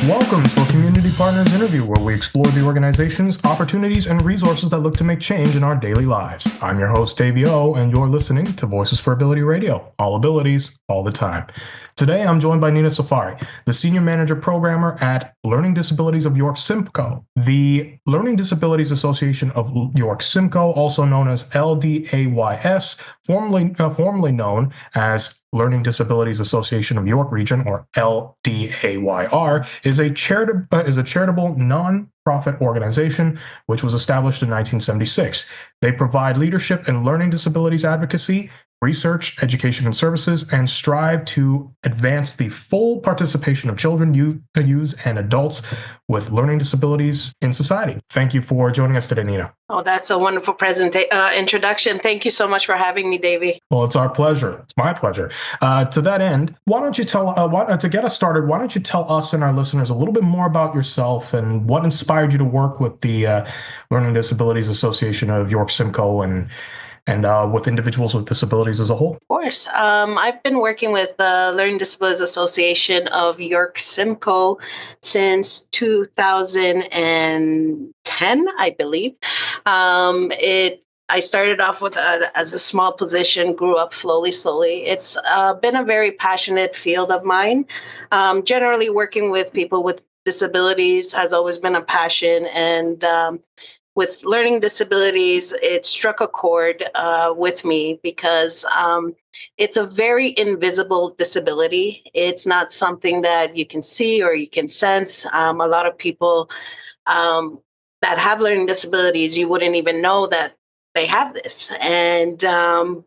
Welcome to a Community Partners interview where we explore the organizations, opportunities, and resources that look to make change in our daily lives. I'm your host, Davy Au, and you're listening to Voices for Ability Radio. All abilities, all the time. Today, I'm joined by Nina Shawaizer, the Senior Manager Programmer at Learning Disabilities of York-Simcoe. The Learning Disabilities Association of York-Simcoe, also known as LDAYS, formerly known as Learning Disabilities Association of York Region, or LDAYR, is a charitable non-profit organization which was established in 1976. They provide leadership in learning disabilities advocacy, research, education, and services, and strive to advance the full participation of children, youth, and adults with learning disabilities in society. Thank you for joining us today, Nina. Oh, that's a wonderful introduction. Thank you so much for having me, Davey. Well, it's our pleasure. It's my pleasure. To that end, why don't you to get us started, why don't you tell us and our listeners a little bit more about yourself and what inspired you to work with the Learning Disabilities Association of York-Simcoe and with individuals with disabilities as a whole? Of course. I've been working with the Learning Disabilities Association of York-Simcoe since 2010, I believe. I started off with as a small position, grew up slowly. It's been a very passionate field of mine. Generally, working with people with disabilities has always been a passion, and with learning disabilities, it struck a chord with me because it's a very invisible disability. It's not something that you can see or you can sense. A lot of people that have learning disabilities, you wouldn't even know that they have this. And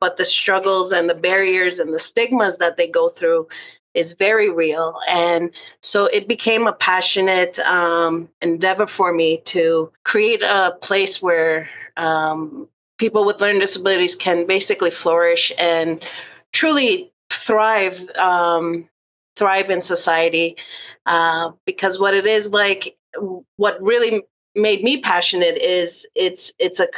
but the struggles and the barriers and the stigmas that they go through is very real. And so it became a passionate endeavor for me to create a place where people with learning disabilities can basically flourish and truly thrive in society. Because what it is like, what really made me passionate is it's a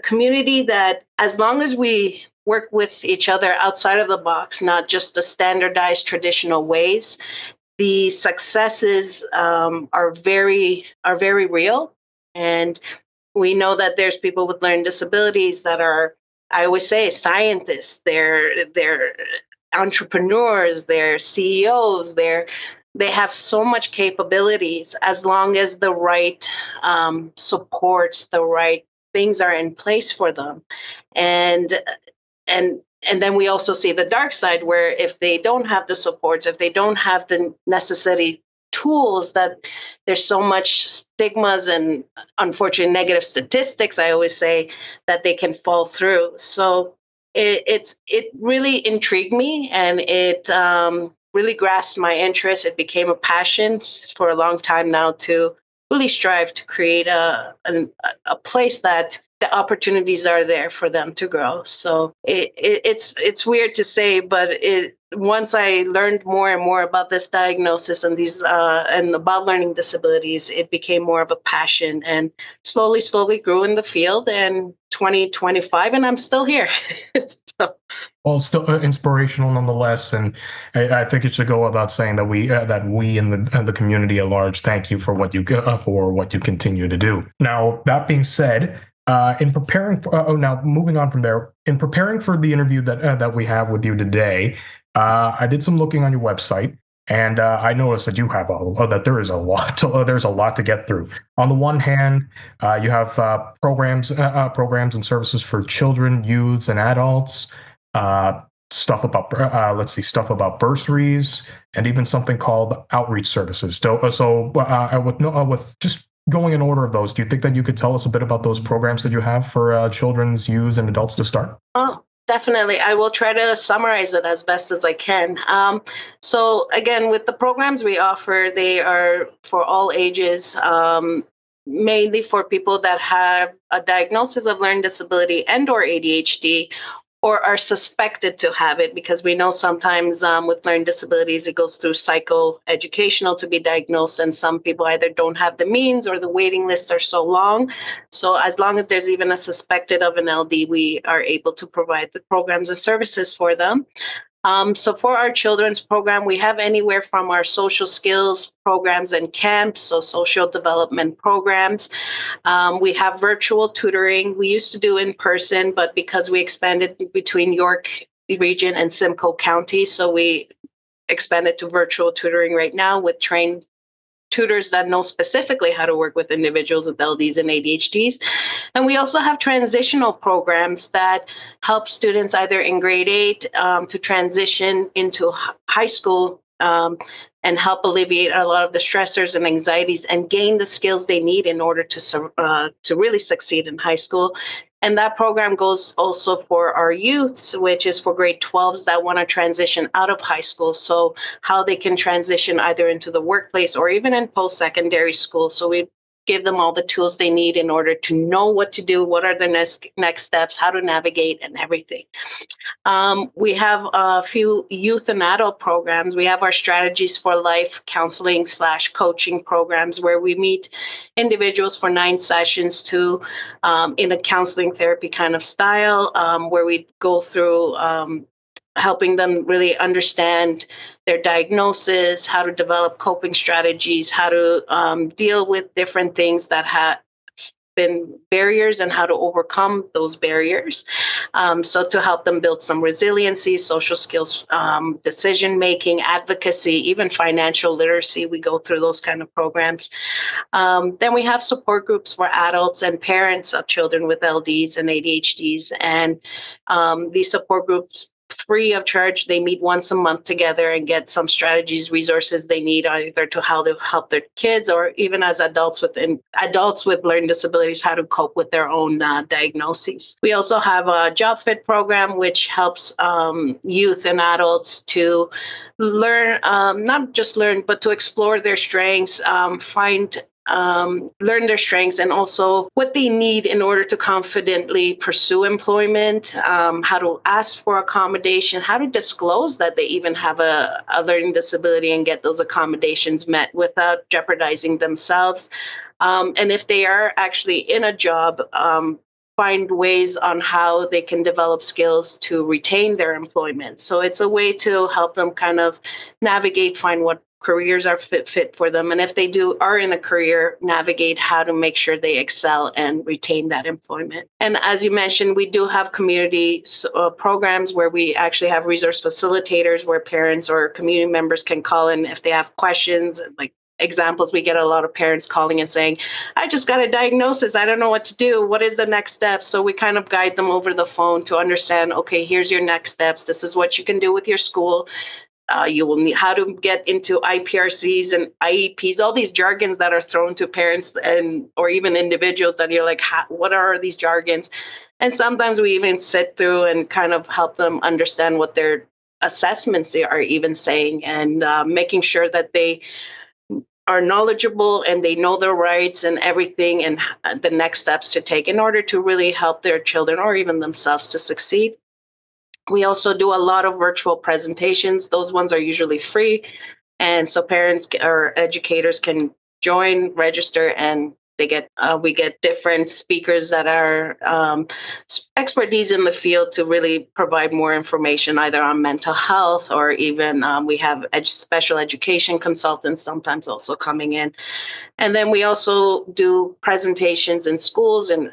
community that, as long as we work with each other outside of the box, not just the standardized traditional ways, the successes are very real. And we know that there's people with learning disabilities that are, I always say, scientists, they're entrepreneurs, they're CEOs, they have so much capabilities, as long as the right supports, the right things are in place for them. And then we also see the dark side, where if they don't have the supports, if they don't have the necessary tools, that there's so much stigmas and unfortunately negative statistics, I always say, that they can fall through. So it really intrigued me, and it really grasped my interest. It became a passion for a long time now to really strive to create a place that the opportunities are there for them to grow. So it's weird to say, but once I learned more and more about this diagnosis and and about learning disabilities, it became more of a passion, and slowly grew in the field. And 2025, and I'm still here. So. Well, still inspirational nonetheless, and I think it should go without saying that we in the community at large thank you for what you continue to do. Now, that being said, in preparing for moving on from there, in preparing for the interview that we have with you today, I did some looking on your website, and I noticed that you have there's a lot to get through. On the one hand, you have programs and services for children, youths, and adults. Stuff about bursaries, and even something called outreach services. With just going in order of those, do you think that you could tell us a bit about those programs that you have for children's, youth, and adults to start? Oh, definitely. I will try to summarize it as best as I can. So again, with the programs we offer, they are for all ages, mainly for people that have a diagnosis of learning disability and or ADHD, or are suspected to have it, because we know sometimes with learning disabilities, it goes through psychoeducational to be diagnosed, and some people either don't have the means or the waiting lists are so long. So as long as there's even a suspected of an LD, we are able to provide the programs and services for them. So for our children's program, we have anywhere from our social skills programs and camps, so social development programs. We have virtual tutoring. We used to do in person, but because we expanded between York region and Simcoe County, so we expanded to virtual tutoring right now with trained tutors that know specifically how to work with individuals with LDs and ADHDs. And we also have transitional programs that help students either in grade 8 to transition into high school and help alleviate a lot of the stressors and anxieties and gain the skills they need in order to really succeed in high school. And that program goes also for our youths, which is for grade 12s that want to transition out of high school. So how they can transition either into the workplace or even in post-secondary school. So we give them all the tools they need in order to know what to do, what are the next steps, how to navigate, and everything. We have a few youth and adult programs. We have our strategies for life counseling/coaching programs where we meet individuals for 9 sessions in a counseling therapy kind of style, where we go through helping them really understand their diagnosis, how to develop coping strategies, how to deal with different things that have been barriers and how to overcome those barriers. So to help them build some resiliency, social skills, decision making, advocacy, even financial literacy, we go through those kind of programs. Then we have support groups for adults and parents of children with LDs and ADHDs, and these support groups free of charge. They meet once a month together and get some strategies, resources they need either to how to help their kids or even as adults with learning disabilities, how to cope with their own diagnoses. We also have a job fit program, which helps youth and adults to learn, not just learn, but to explore their strengths, learn their strengths and also what they need in order to confidently pursue employment, how to ask for accommodation, how to disclose that they even have a learning disability and get those accommodations met without jeopardizing themselves. And if they are actually in a job, find ways on how they can develop skills to retain their employment. So it's a way to help them kind of navigate, find what careers are fit for them, and if they are in a career, navigate how to make sure they excel and retain that employment. And as you mentioned, we do have community programs where we actually have resource facilitators where parents or community members can call in if they have questions. Like examples, we get a lot of parents calling and saying, I just got a diagnosis, I don't know what to do, what is the next step? So we kind of guide them over the phone to understand, okay, here's your next steps, this is what you can do with your school. You will need how to get into IPRCs and IEPs, all these jargons that are thrown to parents and or even individuals that you're like, what are these jargons? And sometimes we even sit through and kind of help them understand what their assessments are even saying, and making sure that they are knowledgeable and they know their rights and everything and the next steps to take in order to really help their children or even themselves to succeed. We also do a lot of virtual presentations. Those ones are usually free. And so parents or educators can join, register, and we get different speakers that are expertise in the field to really provide more information either on mental health or even we have special education consultants sometimes also coming in. And then we also do presentations in schools and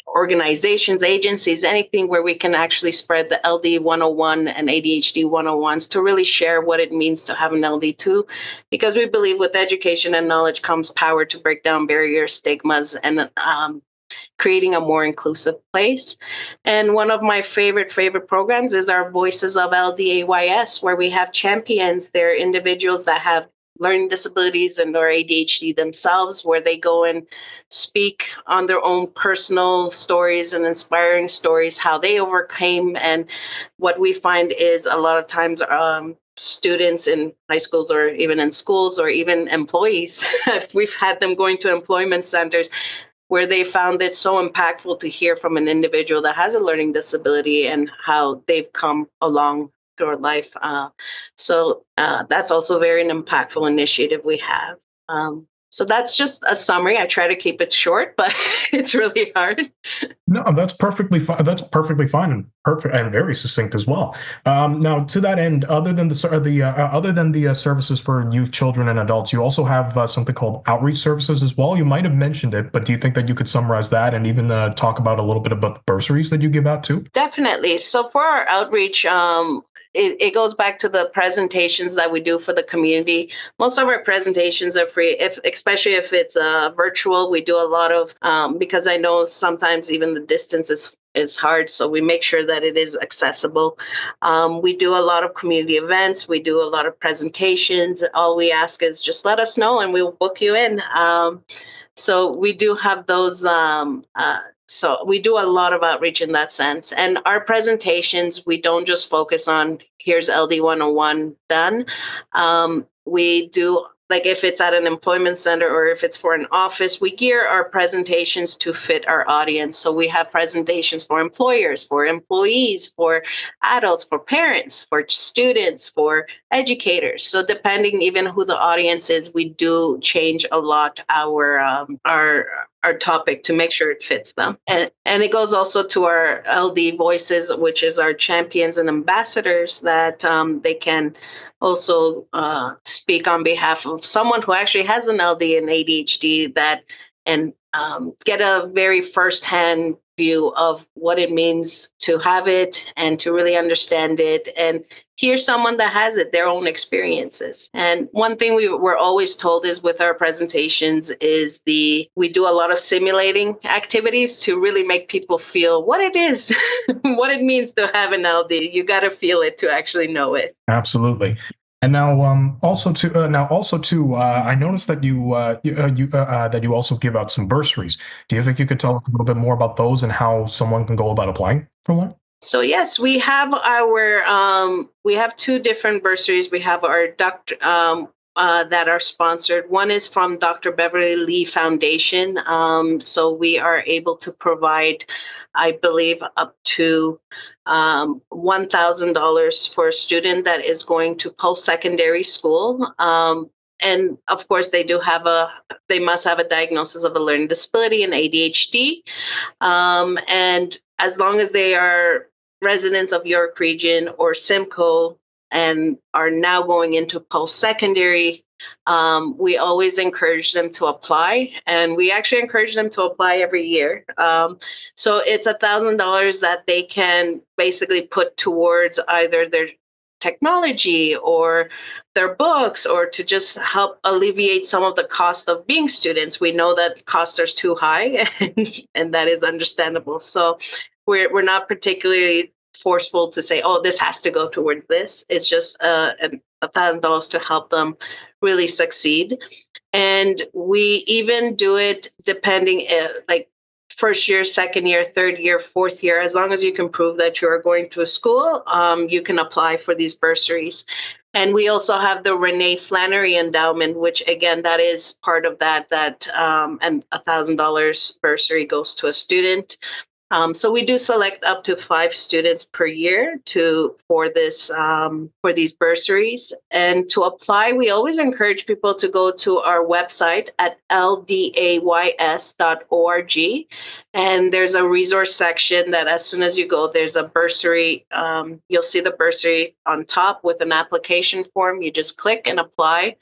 organizations, agencies, anything where we can actually spread the LD 101 and ADHD 101s to really share what it means to have an LD2, because we believe with education and knowledge comes power to break down barriers, stigmas, and creating a more inclusive place. And one of my favorite programs is our Voices of LDAYS, where we have champions. They're individuals that have learning disabilities and or ADHD themselves, where they go and speak on their own personal stories and inspiring stories, how they overcame. And what we find is a lot of times students in high schools or even in schools or even employees, we've had them going to employment centers where they found it so impactful to hear from an individual that has a learning disability and how they've come along through life. So that's also very an impactful initiative we have. So that's just a summary. I try to keep it short, but it's really hard. No, that's perfectly fine. That's perfectly fine and perfect and very succinct as well. Now, to that end, other than the services for youth, children, and adults, you also have something called outreach services as well. You might have mentioned it, but do you think that you could summarize that and even talk about a little bit about the bursaries that you give out too? Definitely. So for our outreach, it goes back to the presentations that we do for the community. Most of our presentations are free, if especially if it's virtual. We do a lot of because I know sometimes even the distance is hard, so we make sure that it is accessible. We do a lot of community events. We do a lot of presentations. All we ask is just let us know, and we'll book you in. So we do have those. So we do a lot of outreach in that sense. And our presentations, we don't just focus on here's LD 101 done. We do, like if it's at an employment center or if it's for an office, we gear our presentations to fit our audience. So we have presentations for employers, for employees, for adults, for parents, for students, for educators. So depending even who the audience is, we do change a lot our topic to make sure it fits them. And it goes also to our LD voices, which is our champions and ambassadors that they can also speak on behalf of someone who actually has an LD and ADHD that and get a very firsthand view of what it means to have it and to really understand it and hear someone that has it, their own experiences. And one thing we're always told is with our presentations is we do a lot of simulating activities to really make people feel what it is, what it means to have an LD. You got to feel it to actually know it. Absolutely. And now, I noticed that that you also give out some bursaries. Do you think you could tell us a little bit more about those and how someone can go about applying for one? So yes, we have two different bursaries. We have our doctor that are sponsored. One is from Dr. Beverly Lee Foundation. So we are able to provide, I believe, up to $1,000 for a student that is going to post-secondary school. And of course, they must have a diagnosis of a learning disability and ADHD. And as long as they are residents of York Region or Simcoe and are now going into post-secondary, we always encourage them to apply, and we actually encourage them to apply every year. So it's $1,000 that they can basically put towards either their technology or their books or to just help alleviate some of the cost of being students. We know that costs are too high and that is understandable. So we're not particularly forceful to say, oh, this has to go towards this. It's just $1,000 to help them really succeed. And we even do it depending, like first year, second year, third year, fourth year, as long as you can prove that you are going to a school, you can apply for these bursaries. And we also have the Renee Flannery Endowment, which again, that is part of that, and $1,000 bursary goes to a student. So we do select up to 5 students per year for these bursaries. And to apply, we always encourage people to go to our website at ldays.org. And there's a resource section that as soon as you go, there's a bursary. You'll see the bursary on top with an application form. You just click and apply.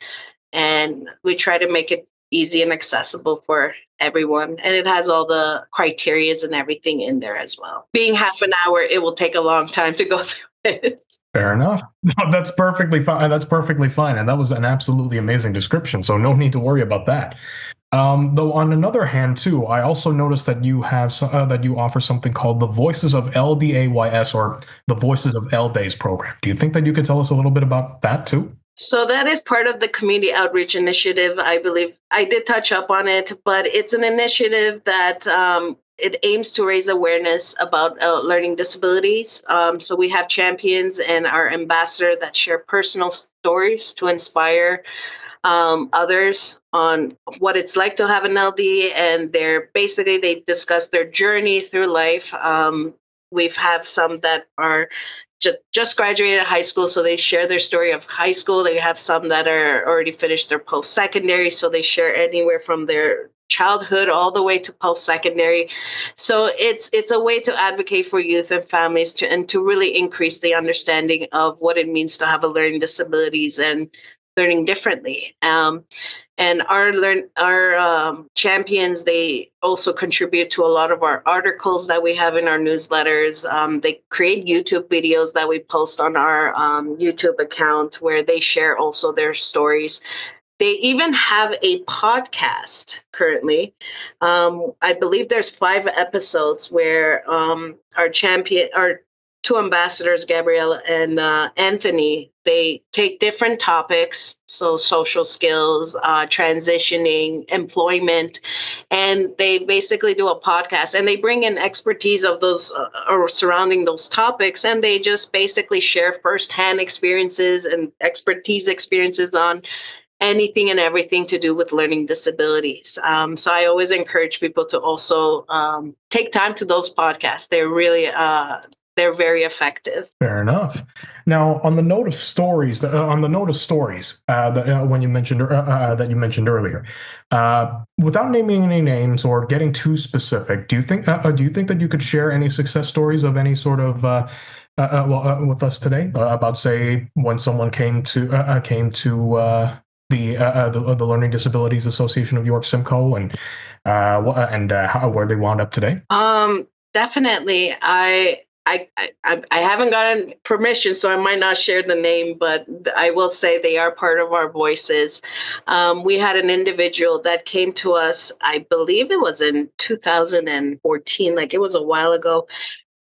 And we try to make it easy and accessible for everyone. And it has all the criterias and everything in there as well. Being half an hour, it will take a long time to go through it. Fair enough. No, that's perfectly fine. That's perfectly fine. And that was an absolutely amazing description. So no need to worry about that. Though on another hand, too, I also noticed that you have that you offer something called the Voices of LDAYS or the Voices of LDAYS program. Do you think that you could tell us a little bit about that too? So that is part of the community outreach initiative. I believe I did touch up on it, but it's an initiative that it aims to raise awareness about learning disabilities. So we have champions and our ambassador that share personal stories to inspire others on what it's like to have an LD, and they discuss their journey through life. We've have some that are just graduated high school, so they share their story of high school. They have some that are already finished their post-secondary, so they share anywhere from their childhood all the way to post-secondary. So it's a way to advocate for youth and families to really increase the understanding of what it means to have a learning disabilities and learning differently. And our champions, they also contribute to a lot of our articles that we have in our newsletters. They create YouTube videos that we post on our YouTube account where they share also their stories. They even have a podcast currently. I believe there's 5 episodes where our two ambassadors, Gabrielle and Anthony, they take different topics, so social skills, transitioning, employment, and they basically do a podcast and they bring in expertise of those or surrounding those topics, and they just basically share firsthand experiences and experiences on anything and everything to do with learning disabilities. So I always encourage people to also take time to those podcasts. They're really they're very effective. Fair enough. Now, on the note of stories, that when you mentioned that you mentioned earlier, without naming any names or getting too specific, do you think that you could share any success stories of any sort of with us today about, say, when someone came to the Learning Disabilities Association of York-Simcoe and where they wound up today? Definitely. I haven't gotten permission, so I might not share the name, but I will say they are part of our voices. We had an individual that came to us, I believe it was in 2014, like it was a while ago,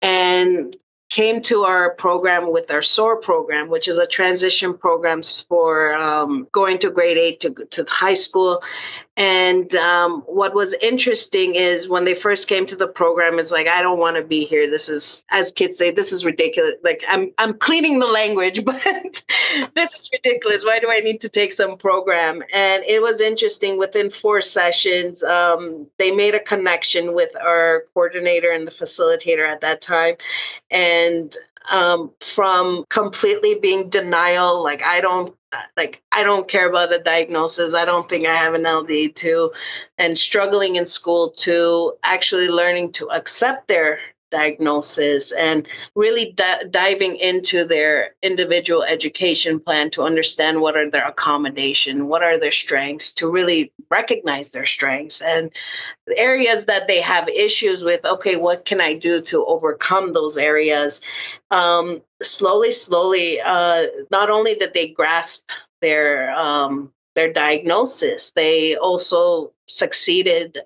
and came to our program with our SOAR program, which is a transition programs for going to grade 8 to high school. And what was interesting is when they first came to the program, it's like, I don't want to be here. This is, as kids say, this is ridiculous. Like I'm cleaning the language, but this is ridiculous. Why do I need to take some program? And it was interesting. Within 4 sessions, they made a connection with our coordinator and the facilitator at that time. And from completely being denial, like I don't care about the diagnosis, I don't think I have an LD2, and struggling in school, to actually learning to accept their diagnosis and really diving into their individual education plan to understand what are their accommodation, what are their strengths, to really recognize their strengths and the areas that they have issues with. Okay, what can I do to overcome those areas? Slowly, not only did they grasp their diagnosis, they also succeeded.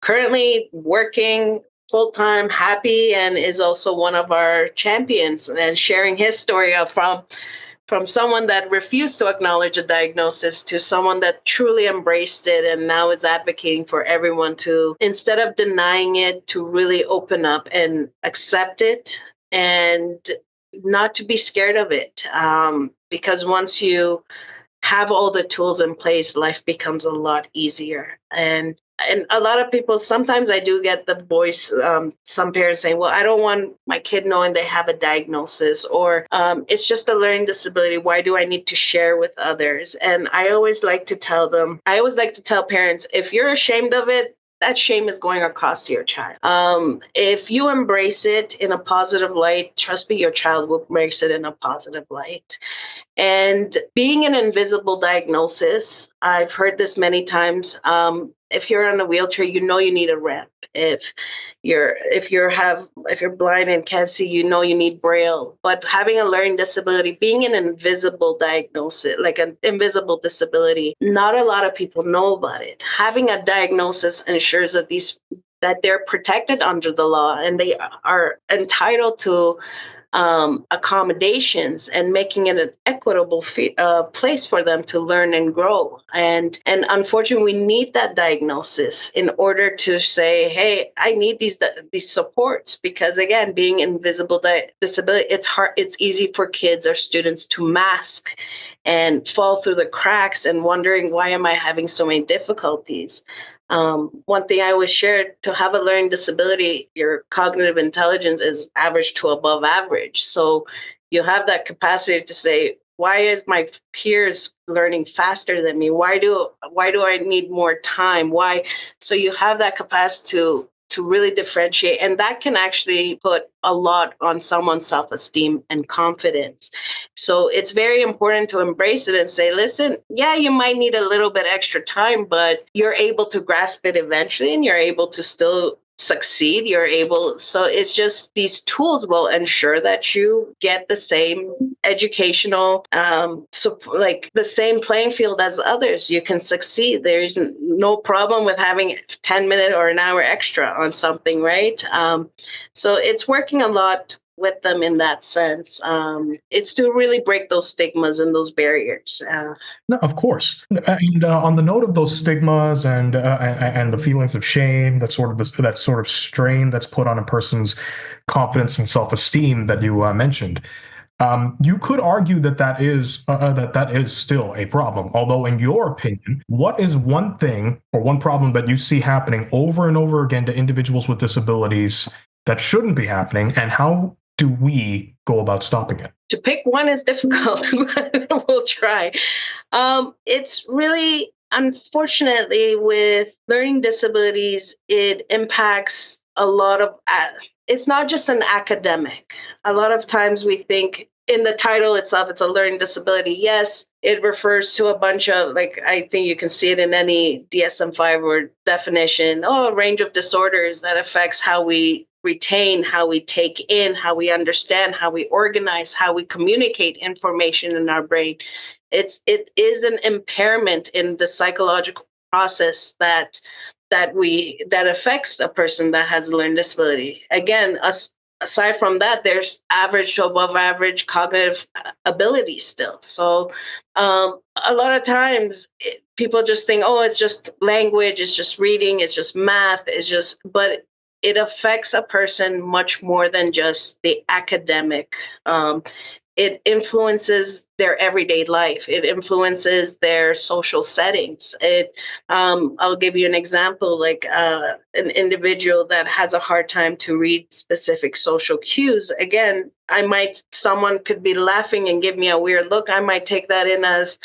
Currently working full-time, happy, and is also one of our champions, and sharing his story of from someone that refused to acknowledge a diagnosis to someone that truly embraced it and now is advocating for everyone to, instead of denying it, to really open up and accept it and not to be scared of it. Because once you have all the tools in place, life becomes a lot easier. And a lot of people, sometimes I do get the voice, some parents saying, well, I don't want my kid knowing they have a diagnosis, or it's just a learning disability. Why do I need to share with others? And I always like to tell parents, if you're ashamed of it, that shame is going across to your child. If you embrace it in a positive light, trust me, your child will embrace it in a positive light. And being an invisible diagnosis, I've heard this many times. If you're in a wheelchair, you know you need a ramp. If you're blind and can't see, you know you need Braille. But having a learning disability, being an invisible diagnosis, like an invisible disability, not a lot of people know about it. Having a diagnosis ensures that they're protected under the law and they are entitled to accommodations, and making it an equitable place for them to learn and grow. And unfortunately, we need that diagnosis in order to say, hey, I need these supports, because again, being invisible disability, it's hard. It's easy for kids or students to mask and fall through the cracks and wondering, why am I having so many difficulties? One thing I always share, to have a learning disability, your cognitive intelligence is average to above average. So you have that capacity to say, why is my peers learning faster than me? Why do I need more time? Why? So you have that capacity to really differentiate, and that can actually put a lot on someone's self-esteem and confidence. So it's very important to embrace it and say, listen, yeah, you might need a little bit extra time, but you're able to grasp it eventually, and you're able to still succeed. So it's just, these tools will ensure that you get the same educational, so like the same playing field as others. You can succeed. There's no problem with having 10 minutes or an hour extra on something, right? So it's working a lot with them in that sense. It's to really break those stigmas and those barriers. No, of course. And on the note of those stigmas and the feelings of shame, that sort of strain that's put on a person's confidence and self-esteem that you mentioned, you could argue that that is still a problem. Although, in your opinion, what is one thing or one problem that you see happening over and over again to individuals with disabilities that shouldn't be happening, and how do we go about stopping it? To pick one is difficult, but we'll try. It's really, unfortunately, with learning disabilities, it impacts a lot of, it's not just an academic. A lot of times we think in the title itself, it's a learning disability. Yes, it refers to a bunch of, like, I think you can see it in any DSM-5 or definition, a range of disorders that affects how we retain, how we take in, how we understand, how we organize, how we communicate information in our brain. It is an impairment in the psychological process that affects a person that has a learning disability. Again, aside from that, there's average to above average cognitive ability still. So a lot of times people just think, oh, it's just language, it's just reading, it's just math, but it affects a person much more than just the academic. It influences their everyday life. It influences their social settings. I'll give you an example, like an individual that has a hard time to read specific social cues. Again, someone could be laughing and give me a weird look. I might take that in as,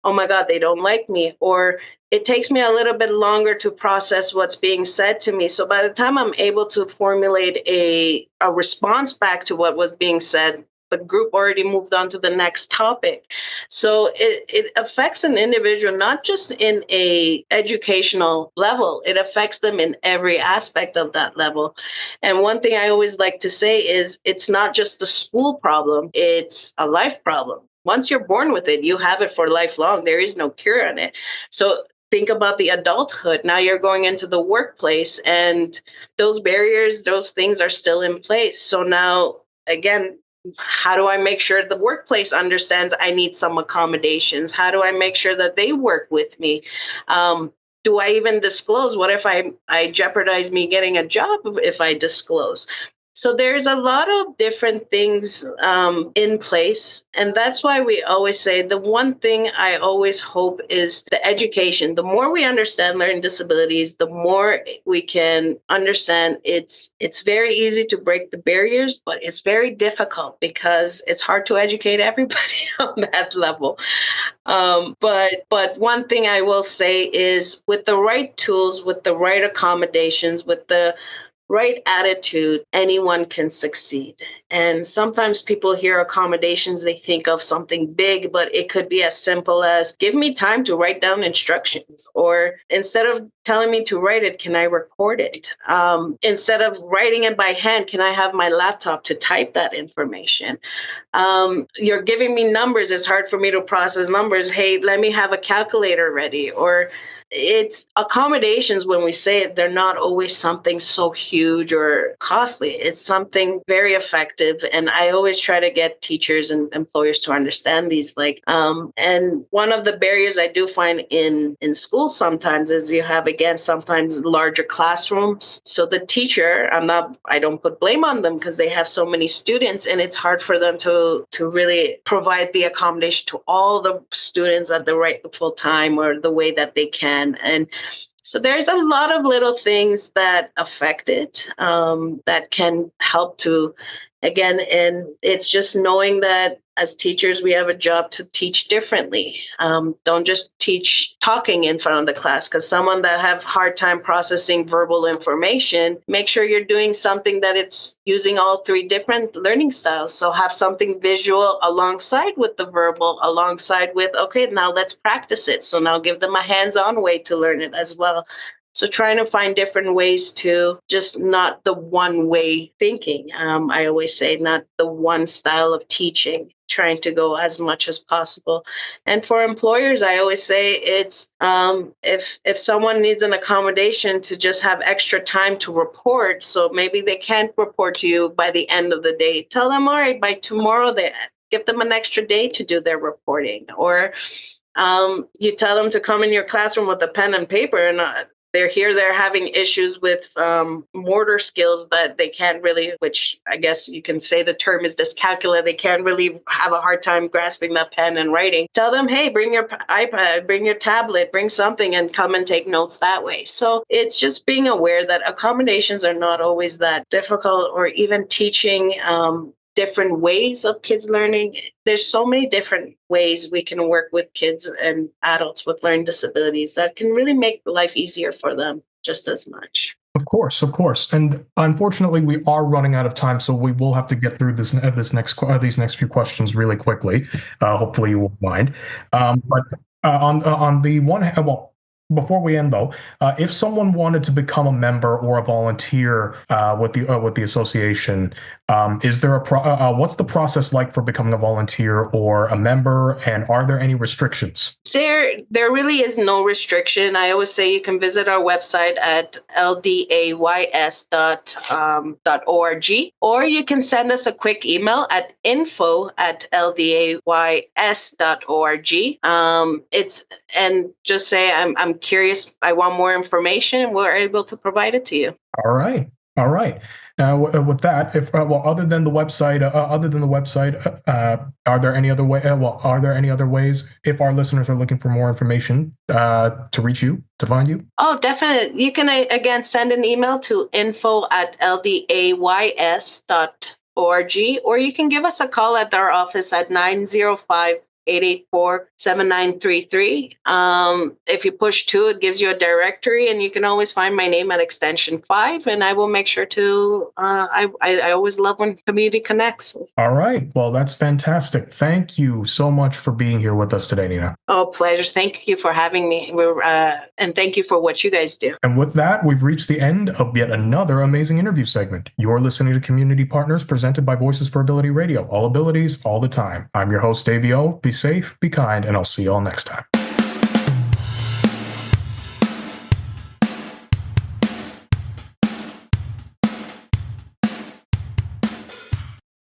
oh my God, they don't like me. Or it takes me a little bit longer to process what's being said to me. So by the time I'm able to formulate a response back to what was being said, the group already moved on to the next topic. So it affects an individual, not just in a educational level, it affects them in every aspect of that level. And one thing I always like to say is, it's not just a school problem, it's a life problem. Once you're born with it, you have it for lifelong. There is no cure on it. So think about the adulthood. Now you're going into the workplace, and those barriers, those things are still in place. So now, again, how do I make sure the workplace understands I need some accommodations? How do I make sure that they work with me? Do I even disclose? What if I jeopardize me getting a job if I disclose? So there's a lot of different things in place. And that's why we always say, the one thing I always hope is the education. The more we understand learning disabilities, the more we can understand it's very easy to break the barriers, but it's very difficult because it's hard to educate everybody on that level. But one thing I will say is, with the right tools, with the right accommodations, with the right attitude, anyone can succeed. And sometimes people hear accommodations, they think of something big, but it could be as simple as, give me time to write down instructions. Or instead of telling me to write it, can I record it? Instead of writing it by hand, can I have my laptop to type that information? You're giving me numbers. It's hard for me to process numbers. Hey, let me have a calculator ready. Or it's accommodations. When we say it, they're not always something so huge huge or costly. It's something very effective. And I always try to get teachers and employers to understand these. And one of the barriers I do find in schools sometimes is you have, again, sometimes larger classrooms. So the teacher, I don't put blame on them because they have so many students, and it's hard for them to really provide the accommodation to all the students at the right full time or the way that they can. And so there's a lot of little things that affect it, that can help to, again, and it's just knowing that as teachers, we have a job to teach differently. Don't just teach talking in front of the class, because someone that have hard time processing verbal information, make sure you're doing something that it's using all three different learning styles. So have something visual alongside with the verbal, alongside with, okay, now let's practice it. So now give them a hands-on way to learn it as well. So trying to find different ways to just not the one way thinking. I always say not the one style of teaching, trying to go as much as possible. And for employers, I always say it's if someone needs an accommodation to just have extra time to report, so maybe they can't report to you by the end of the day, tell them, all right, by tomorrow, give them an extra day to do their reporting. Or you tell them to come in your classroom with a pen and paper, and they're having issues with motor skills that they can't really, which I guess you can say the term is dyscalculia. They can't really have a hard time grasping that pen and writing. Tell them, hey, bring your iPad, bring your tablet, bring something and come and take notes that way. So it's just being aware that accommodations are not always that difficult, or even teaching different ways of kids learning. There's so many different ways we can work with kids and adults with learning disabilities that can really make life easier for them just as much. Of course, of course. And unfortunately, we are running out of time, so we will have to get through these next few questions really quickly. Hopefully, you won't mind. But on the one hand, well, before we end though, if someone wanted to become a member or a volunteer with the association, is there what's the process like for becoming a volunteer or a member, and are there any restrictions? There really is no restriction. I always say you can visit our website at ldays.org, or you can send us a quick email at info@ldays.org. And just say I'm curious, I want more information, and we're able to provide it to you. All right. All right. Now, with that, if other than the website, are there any other are there any other ways if our listeners are looking for more information to reach you, to find you? Oh, definitely. You can again send an email to info@ldays.org, or you can give us a call at our office at 905-884-7933. If you push 2, it gives you a directory, and you can always find my name at extension 5, and I will make sure to, I always love when community connects. All right. Well, that's fantastic. Thank you so much for being here with us today, Nina. Oh, pleasure. Thank you for having me. And thank you for what you guys do. And with that, we've reached the end of yet another amazing interview segment. You're listening to Community Partners, presented by Voices for Ability Radio. All abilities, all the time. I'm your host, Davy Au. Be safe, be kind, and I'll see you all next time.